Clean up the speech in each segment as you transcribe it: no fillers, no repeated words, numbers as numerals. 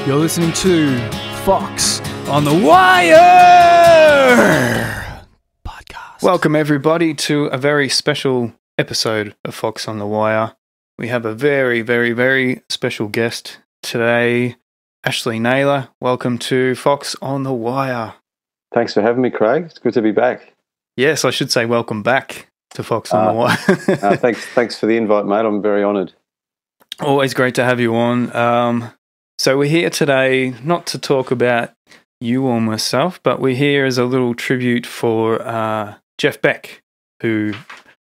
You're listening to Foxx on the Wire podcast. Welcome everybody to a very special episode of Foxx on the Wire. We have a very, very, very special guest today, Ashley Naylor. Welcome to Foxx on the Wire. Thanks for having me, Craig. It's good to be back. Yes, I should say welcome back to Foxx on the Wire. Thanks for the invite, mate. I'm very honoured. Always great to have you on. So we're here today not to talk about you or myself, but we're here as a little tribute for Jeff Beck, who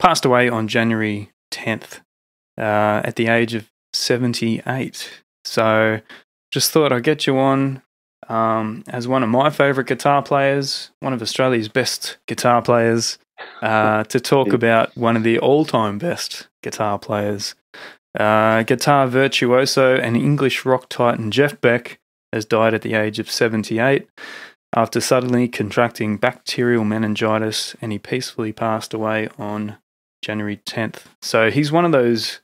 passed away on January 10th at the age of 78. So just thought I'd get you on as one of my favourite guitar players, one of Australia's best guitar players, to talk about one of the all-time best guitar players. Guitar virtuoso and English rock titan Jeff Beck has died at the age of 78 after suddenly contracting bacterial meningitis, and he peacefully passed away on January 10th. So he's one of those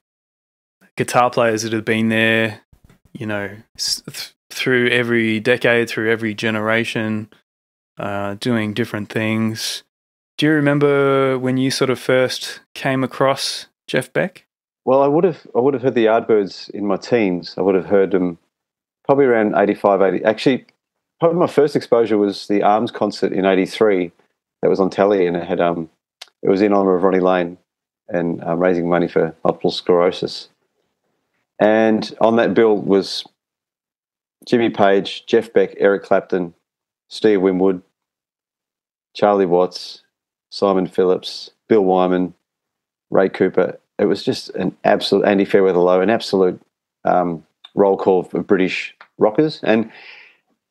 guitar players that have been there, you know, through every decade, through every generation, doing different things. Do you remember when you sort of first came across Jeff Beck? Well, I would have heard the Yardbirds in my teens. I would have heard them probably around 85, 80. Actually, probably my first exposure was the Arms concert in 83 that was on telly, and it was in honour of Ronnie Lane and raising money for multiple sclerosis. And on that bill was Jimmy Page, Jeff Beck, Eric Clapton, Steve Winwood, Charlie Watts, Simon Phillips, Bill Wyman, Ray Cooper. It was just an absolute, Andy Fairweather-Low, an absolute roll call of British rockers. And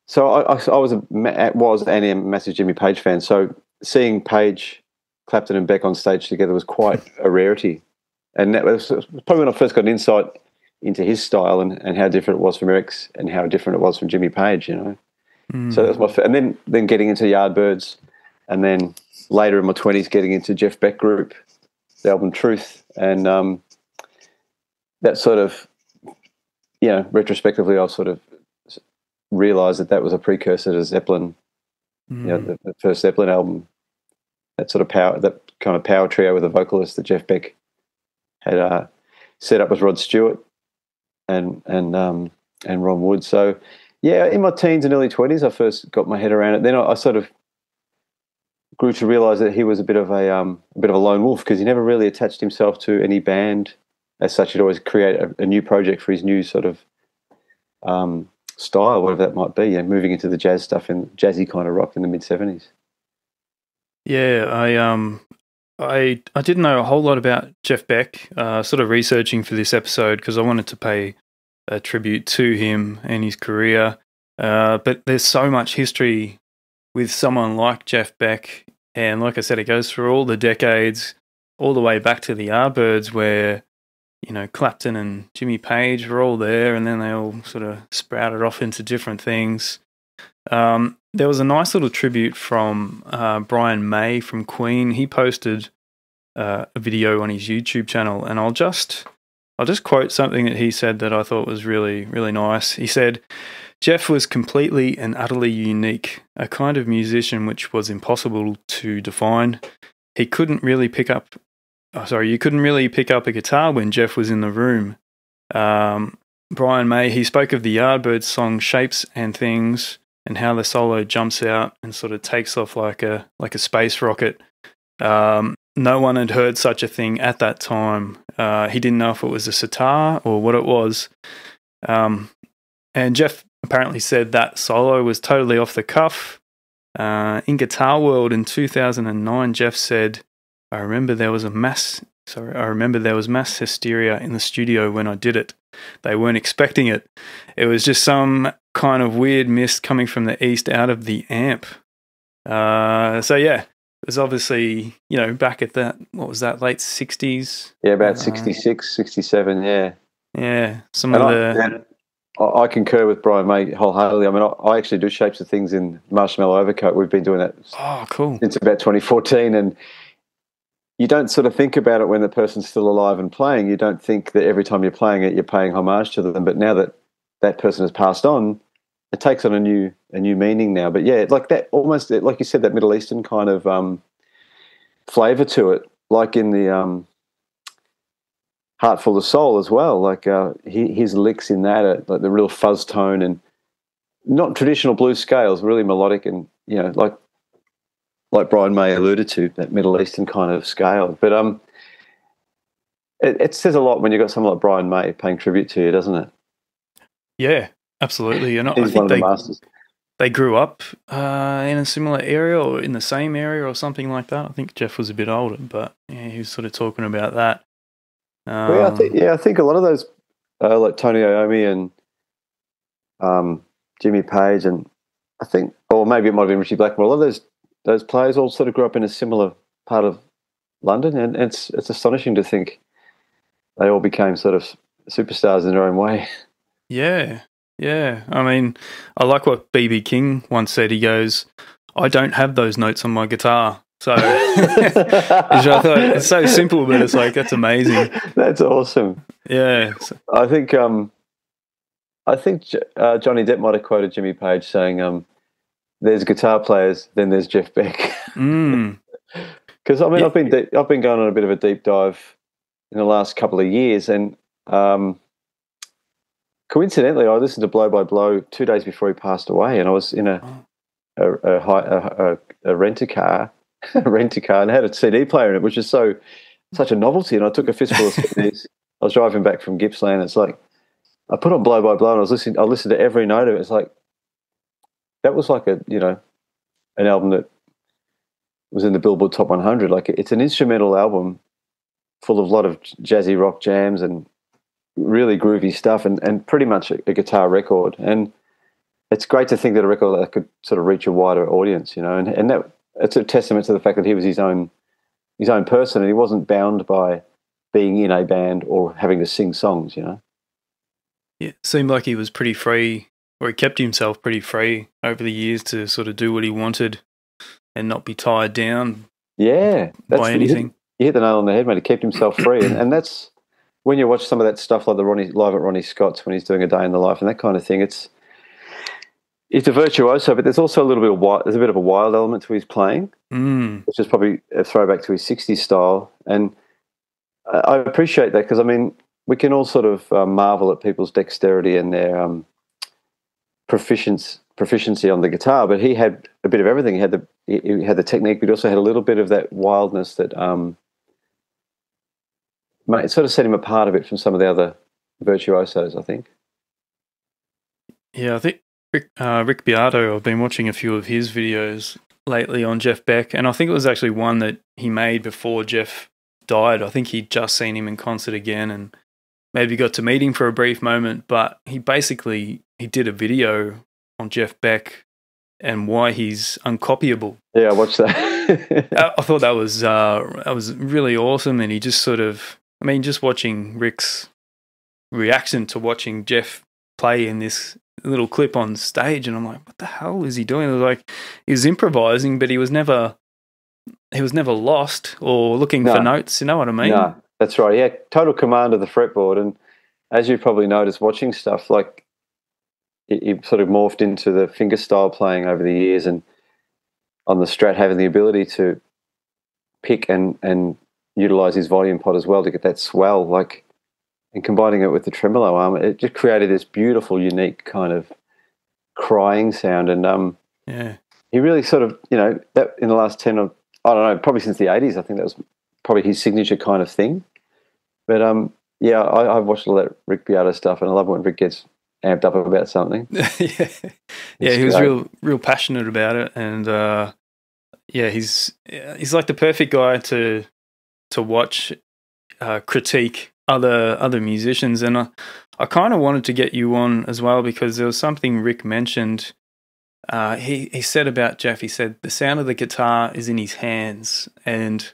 so I was and am a massive Jimmy Page fan. So seeing Page, Clapton and Beck on stage together was quite a rarity. And that was probably when I first got an insight into his style and how different it was from Eric's and how different it was from Jimmy Page, you know. So that was and then getting into Yardbirds, and then later in my 20s getting into Jeff Beck Group, the album Truth, and that sort of, you know, retrospectively I sort of realised that was a precursor to Zeppelin, you know, the first Zeppelin album, that kind of power trio with a vocalist that Jeff Beck had set up with Rod Stewart and Ron Wood. So yeah, in my teens and early 20s I first got my head around it. Then I sort of grew to realise that he was a bit of a lone wolf, because he never really attached himself to any band as such. He'd always create a new project for his new sort of style, whatever that might be. You know, moving into the jazz stuff and jazzy kind of rock in the mid-70s. Yeah, I didn't know a whole lot about Jeff Beck. Sort of researching for this episode because I wanted to pay a tribute to him and his career. But there's so much history with someone like Jeff Beck, and like I said, it goes through all the decades, all the way back to the Yardbirds, where, you know, Clapton and Jimmy Page were all there, and then they all sort of sprouted off into different things. There was a nice little tribute from Brian May from Queen. He posted a video on his YouTube channel, and I'll just quote something that he said that I thought was really, really nice. He said, "Jeff was completely and utterly unique, a kind of musician which was impossible to define. You couldn't really pick up a guitar when Jeff was in the room." Brian May, he spoke of the Yardbirds song Shapes and Things, and how the solo jumps out and sort of takes off like a space rocket. No one had heard such a thing at that time. He didn't know if it was a sitar or what it was. And Jeff apparently said that solo was totally off the cuff. In Guitar World in 2009, Jeff said, I remember there was mass hysteria in the studio when I did it. They weren't expecting it. It was just some kind of weird mist coming from the east out of the amp." So yeah, it was obviously, you know, back at that, what was that, late 60s? Yeah, about 66, 67, yeah. Yeah, I concur with Brian May wholeheartedly. I mean, I actually do Shapes of Things in Marshmellow Overcoat. We've been doing that since about 2014, and you don't sort of think about it when the person's still alive and playing. You don't think that every time you're playing it, you're paying homage to them. But now that that person has passed on, it takes on a new meaning now. But yeah, like that, almost like you said, that Middle Eastern kind of flavor to it, like in the Heart Full of Soul as well. Like his licks in that are like the real fuzz tone and not traditional blues scales, really melodic and, you know, like Brian May alluded to, that Middle Eastern kind of scale. But it says a lot when you've got someone like Brian May paying tribute to you, doesn't it? Yeah, absolutely. And He's I think one of the masters. they grew up in a similar area or in the same area or something like that. I think Jeff was a bit older, but yeah, he was sort of talking about that. I think a lot of those, like Tony Iommi and Jimmy Page, and I think, or maybe it might have been Richie Blackmore. A lot of those players all sort of grew up in a similar part of London, and it's astonishing to think they all became sort of superstars in their own way. Yeah. I mean, I like what B.B. King once said. He goes, "I don't have those notes on my guitar." So which I thought it's so simple, but it's like, that's amazing. That's awesome. Yeah. I think Johnny Depp might have quoted Jimmy Page saying, "There's guitar players, then there's Jeff Beck." Because I mean, I've been going on a bit of a deep dive in the last couple of years, and coincidentally, I listened to Blow by Blow 2 days before he passed away, and I was in a rent-a-car, and had a CD player in it, which is such a novelty. And I took a fistful of CDs. I was driving back from Gippsland. It's like I put on Blow by Blow, and I listened to every note of it. It's like that was like an album that was in the Billboard Top 100. Like, it's an instrumental album full of a lot of jazzy rock jams and really groovy stuff, and pretty much a guitar record. And it's great to think that a record like that could sort of reach a wider audience, and that it's a testament to the fact that he was his own person, and he wasn't bound by being in a band or having to sing songs, Yeah, it seemed like he was pretty free, or he kept himself pretty free over the years to sort of do what he wanted and not be tied down by anything. You hit the nail on the head, mate. He kept himself free, and that's when you watch some of that stuff like the live at Ronnie Scott's when he's doing A Day in the Life and that kind of thing. It's a virtuoso, but there's also a bit of a wild element to his playing, which is probably a throwback to his 60s style. And I appreciate that, because I mean, we can all sort of marvel at people's dexterity and their proficiency on the guitar, but he had a bit of everything. He had the technique, but he also had a little bit of that wildness that it sort of set him apart a bit from some of the other virtuosos, I think. Yeah, I think Rick Beato, I've been watching a few of his videos lately on Jeff Beck, and I think it was actually one that he made before Jeff died. I think he'd just seen him in concert again and maybe got to meet him for a brief moment, but he did a video on Jeff Beck and why he's uncopyable. Yeah, I watched that. I thought that was really awesome, and he just sort of, I mean, just watching Rick's reaction to watching Jeff play in this little clip on stage, and I'm like, what the hell is he doing? It was like he was improvising, but he was never lost or looking for notes. You know what I mean? No, that's right. He had total command of the fretboard, and as you probably noticed watching stuff, like he sort of morphed into the fingerstyle playing over the years, and on the Strat having the ability to pick and utilize his volume pot as well to get that swell, like, and combining it with the tremolo arm, it just created this beautiful, unique kind of crying sound. And he really sort of, that in the last 10 or, I don't know, probably since the 80s, I think that was probably his signature kind of thing. But I've watched all that Rick Beato stuff, and I love when Rick gets amped up about something. He was real passionate about it, and he's like the perfect guy to watch critique other musicians. And I kind of wanted to get you on as well, because there was something Rick mentioned. He said about Jeff, he said the sound of the guitar is in his hands, and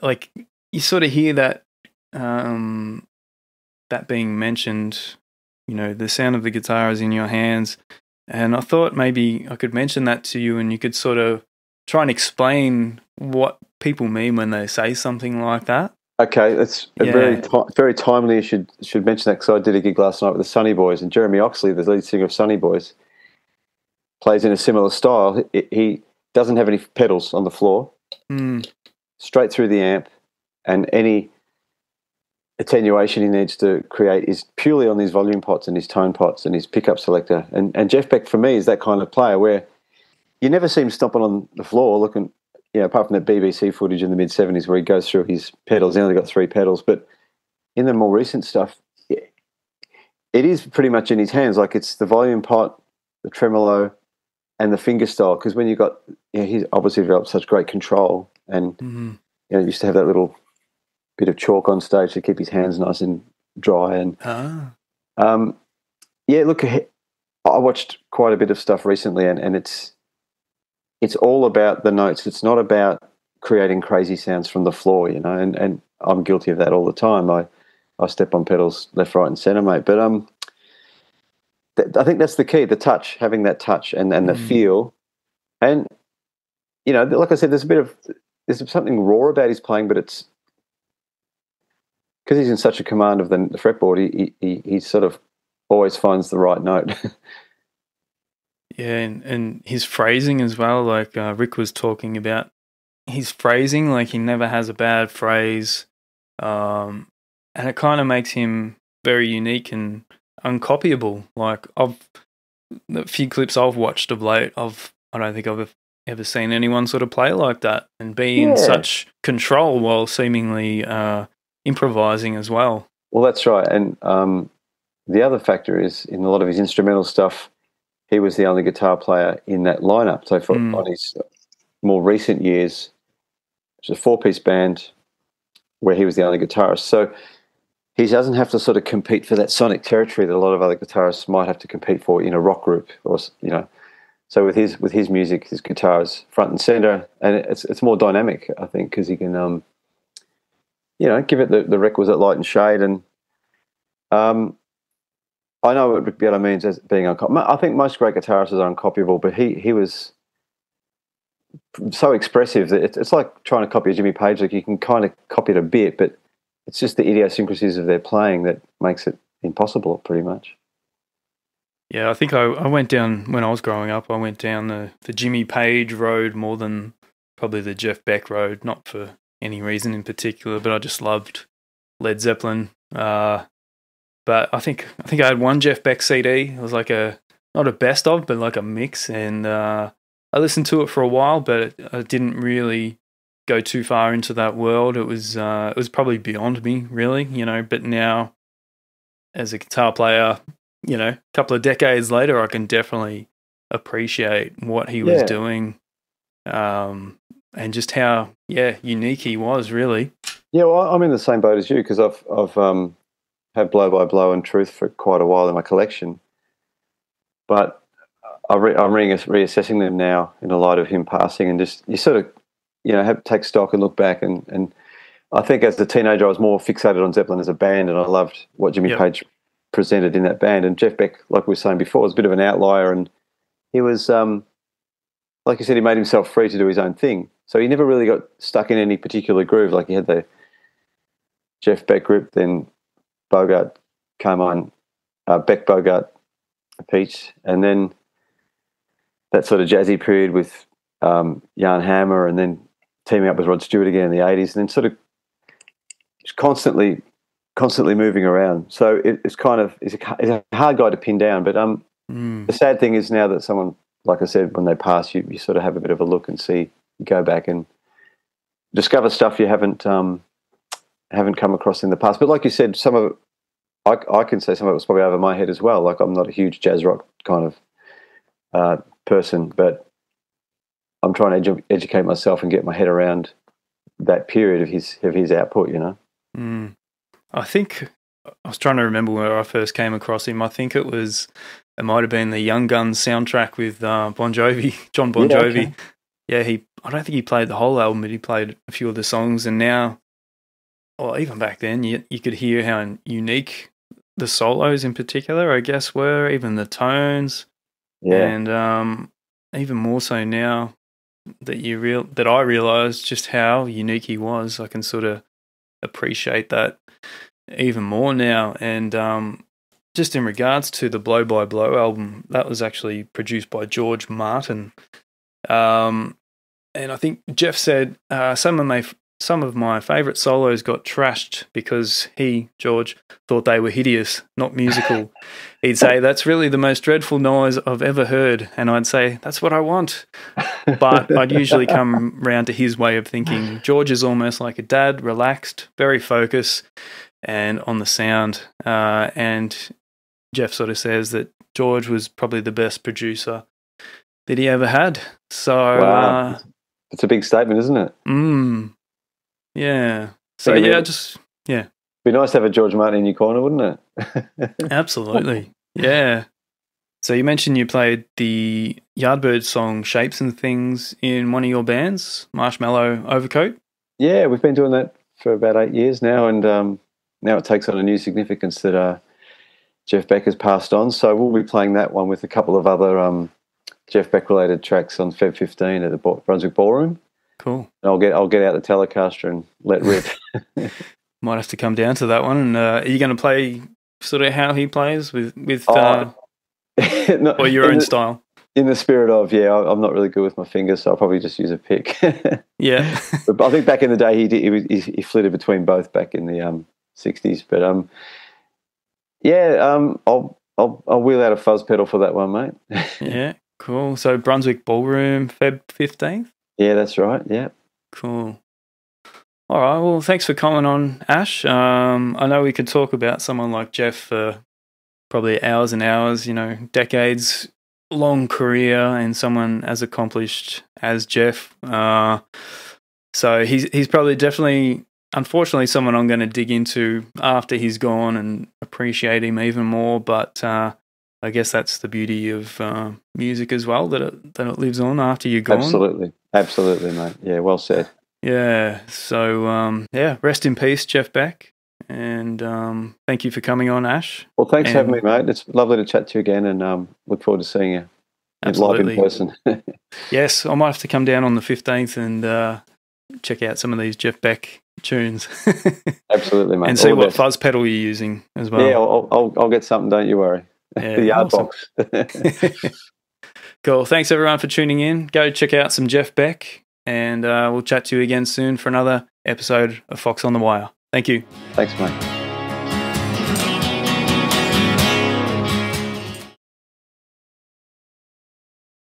like you sort of hear that that being mentioned, the sound of the guitar is in your hands. And I thought maybe I could mention that to you, and you could sort of try and explain what people mean when they say something like that. Okay, it's very timely. You should mention that, because I did a gig last night with the Sunny Boys, and Jeremy Oxley, the lead singer of Sunny Boys, plays in a similar style. He doesn't have any pedals on the floor, straight through the amp, and any attenuation he needs to create is purely on these volume pots and his tone pots and his pickup selector. And Jeff Beck, for me, is that kind of player where you never see him stomping on the floor looking, apart from that BBC footage in the mid-70s where he goes through his pedals. He only got 3 pedals. But in the more recent stuff, it is pretty much in his hands. Like, it's the volume pot, the tremolo, and the finger style. Because when you've got, he's obviously developed such great control, and used to have that little bit of chalk on stage to keep his hands nice and dry. And look, I watched quite a bit of stuff recently, and it's all about the notes. It's not about creating crazy sounds from the floor, and I'm guilty of that all the time. I step on pedals left, right, and centre, mate. But I think that's the key, the touch, having that touch and the feel. And, like I said, there's something raw about his playing, but it's because he's in such a command of the fretboard, he sort of always finds the right note. Yeah, and his phrasing as well, like Rick was talking about his phrasing, like he never has a bad phrase, and it kind of makes him very unique and uncopyable. Like, the few clips I've watched of late, I don't think I've ever seen anyone sort of play like that and be in such control while seemingly improvising as well. Well, that's right. And the other factor is, in a lot of his instrumental stuff, he was the only guitar player in that lineup. So on his more recent years, it's a 4-piece band where he was the only guitarist. So he doesn't have to sort of compete for that sonic territory that a lot of other guitarists might have to compete for in a rock group, or So with his music, his guitar is front and center, and it's more dynamic, I think, because he can give it the requisite light and shade. And I know what Rick Beato means as being uncopyable. I think most great guitarists are uncopyable, but he was so expressive that it's like trying to copy a Jimmy Page. Like, you can kind of copy it a bit, but it's just the idiosyncrasies of their playing that makes it impossible, pretty much. Yeah, I think I went down, when I was growing up, I went down the Jimmy Page road more than probably the Jeff Beck road, not for any reason in particular, but I just loved Led Zeppelin. But I think I had one Jeff Beck CD. It was like not a best of, but like a mix. And I listened to it for a while, but I didn't really go too far into that world. It was probably beyond me, really, But now, as a guitar player, a couple of decades later, I can definitely appreciate what he was doing, and just how unique he was, really. Yeah, well, I'm in the same boat as you, because I've had Blow by Blow and Truth for quite a while in my collection, but I'm reassessing them now in the light of him passing, and just you sort of have to take stock and look back, and I think as a teenager I was more fixated on Zeppelin as a band, and I loved what Jimmy Page presented in that band. And Jeff Beck, like we were saying before, was a bit of an outlier, and he was like you said, he made himself free to do his own thing, so he never really got stuck in any particular groove. Like, he had the Jeff Beck group, then Bogart came on, Beck, Bogart, Pete, and then that sort of jazzy period with Jan Hammer, and then teaming up with Rod Stewart again in the 80s, and then sort of just constantly moving around. So it's a hard guy to pin down. But the sad thing is, now that someone, like I said, when they pass, you sort of have a bit of a look and see, you go back and discover stuff you haven't come across in the past. But like you said, some of it, I can say some of it was probably over my head as well. Like, I'm not a huge jazz rock kind of person, but I'm trying to educate myself and get my head around that period of his output. I think I was trying to remember where I first came across him. I think it might have been the Young Guns soundtrack with John Bon Jovi. Okay. Yeah, I don't think he played the whole album, but he played a few of the songs. And now, or even back then, you could hear how unique the solos in particular, I guess, were, even the tones. Yeah. And even more so now that I realised just how unique he was, I can sort of appreciate that even more now. And just in regards to the Blow by Blow album, that was actually produced by George Martin. And I think Jeff said some of my favourite solos got trashed because George, thought they were hideous, not musical. He'd say, "That's really the most dreadful noise I've ever heard." And I'd say, "That's what I want." But I'd usually come round to his way of thinking. George is almost like a dad, relaxed, very focused, and on the sound. And Jeff sort of says that George was probably the best producer that he ever had. So, wow. It's a big statement, isn't it? Yeah. So, yeah. Be nice to have a George Martin in your corner, wouldn't it? Absolutely. Yeah. So you mentioned you played the Yardbirds song Shapes and Things in one of your bands, Marshmellow Overcoat. Yeah, we've been doing that for about 8 years now, and now it takes on a new significance that Jeff Beck has passed on. So we'll be playing that one with a couple of other Jeff Beck-related tracks on Feb 15 at the Brunswick Ballroom. Cool. I'll get out the Telecaster and let rip. Might have to come down to that one. And are you going to play sort of how he plays with no, or your own style? In the spirit of, I'm not really good with my fingers, so I'll probably just use a pick. Yeah. But I think back in the day he flitted between both back in the 60s. But I'll wheel out a fuzz pedal for that one, mate. Yeah, cool. So Brunswick Ballroom, Feb 15th? Yeah, that's right, yeah. Cool. All right, well, thanks for coming on, Ash. I know we could talk about someone like Jeff for probably hours and hours, decades long career, and someone as accomplished as Jeff. So he's probably definitely, unfortunately, someone I'm going to dig into after he's gone and appreciate him even more. But I guess that's the beauty of music as well, that it lives on after you're gone. Absolutely, mate. Yeah, well said. Yeah. So rest in peace, Jeff Beck. And thank you for coming on, Ash. Well, thanks for having me, mate. It's lovely to chat to you again, and look forward to seeing you live in person. Yes, I might have to come down on the 15th and check out some of these Jeff Beck tunes. Absolutely, mate. And see what fuzz pedal you're using as well. Yeah, I'll get something, don't you worry. Yeah, the yard box. Cool. Thanks, everyone, for tuning in. Go check out some Jeff Beck, and we'll chat to you again soon for another episode of Foxx on the Wire. Thank you. Thanks, mate.